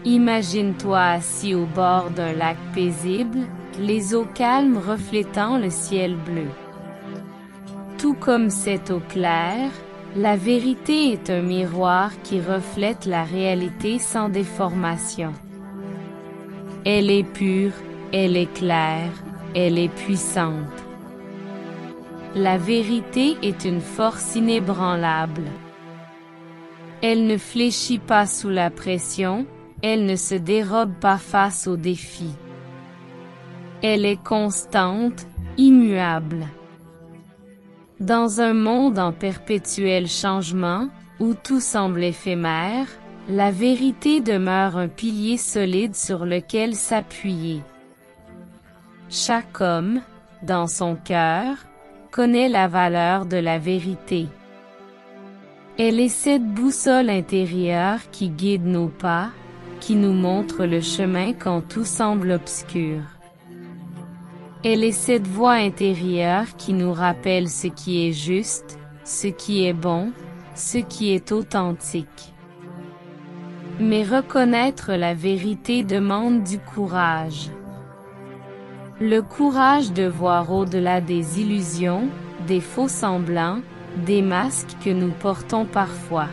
Imagine-toi assis au bord d'un lac paisible, les eaux calmes reflétant le ciel bleu. Tout comme cette eau claire, la vérité est un miroir qui reflète la réalité sans déformation. Elle est pure, elle est claire, elle est puissante. La vérité est une force inébranlable. Elle ne fléchit pas sous la pression, elle ne se dérobe pas face aux défis. Elle est constante, immuable. Dans un monde en perpétuel changement, où tout semble éphémère, la vérité demeure un pilier solide sur lequel s'appuyer. Chaque homme, dans son cœur, connaît la valeur de la vérité. Elle est cette boussole intérieure qui guide nos pas, qui nous montre le chemin quand tout semble obscur. Elle est cette voix intérieure qui nous rappelle ce qui est juste, ce qui est bon, ce qui est authentique. Mais reconnaître la vérité demande du courage. Le courage de voir au-delà des illusions, des faux-semblants, des masques que nous portons parfois.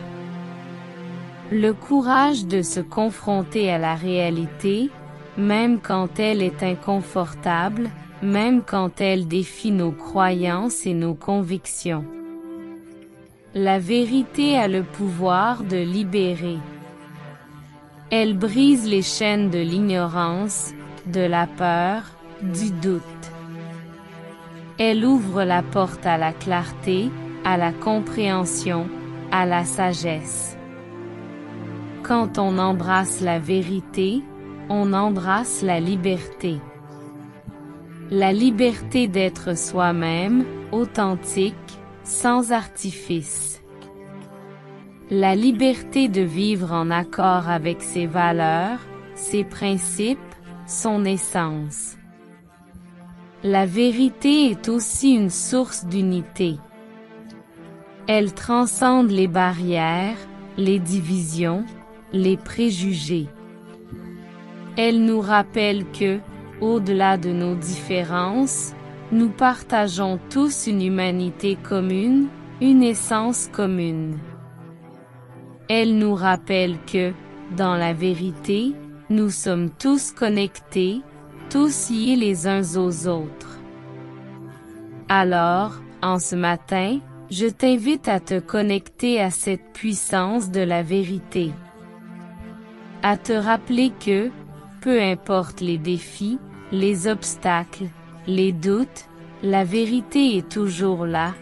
Le courage de se confronter à la réalité, même quand elle est inconfortable, même quand elle défie nos croyances et nos convictions. La vérité a le pouvoir de libérer. Elle brise les chaînes de l'ignorance, de la peur, du doute. Elle ouvre la porte à la clarté, à la compréhension, à la sagesse. Quand on embrasse la vérité, on embrasse la liberté. La liberté d'être soi-même, authentique, sans artifice. La liberté de vivre en accord avec ses valeurs, ses principes, son essence. La vérité est aussi une source d'unité. Elle transcende les barrières, les divisions, les préjugés. Elle nous rappelle que, au-delà de nos différences, nous partageons tous une humanité commune, une essence commune. Elle nous rappelle que, dans la vérité, nous sommes tous connectés, tous liés les uns aux autres. Alors, en ce matin, je t'invite à te connecter à cette puissance de la vérité. À te rappeler que, peu importe les défis, les obstacles, les doutes, la vérité est toujours là,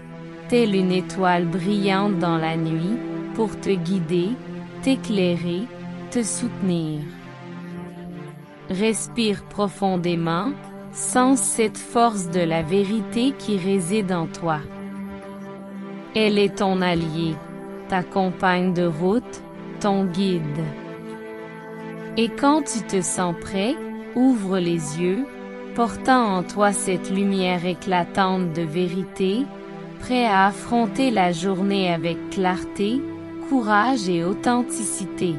telle une étoile brillante dans la nuit, pour te guider, t'éclairer, te soutenir. Respire profondément, sens cette force de la vérité qui réside en toi. Elle est ton allié, ta compagne de route, ton guide. Et quand tu te sens prêt, ouvre les yeux, portant en toi cette lumière éclatante de vérité, prêt à affronter la journée avec clarté, courage et authenticité.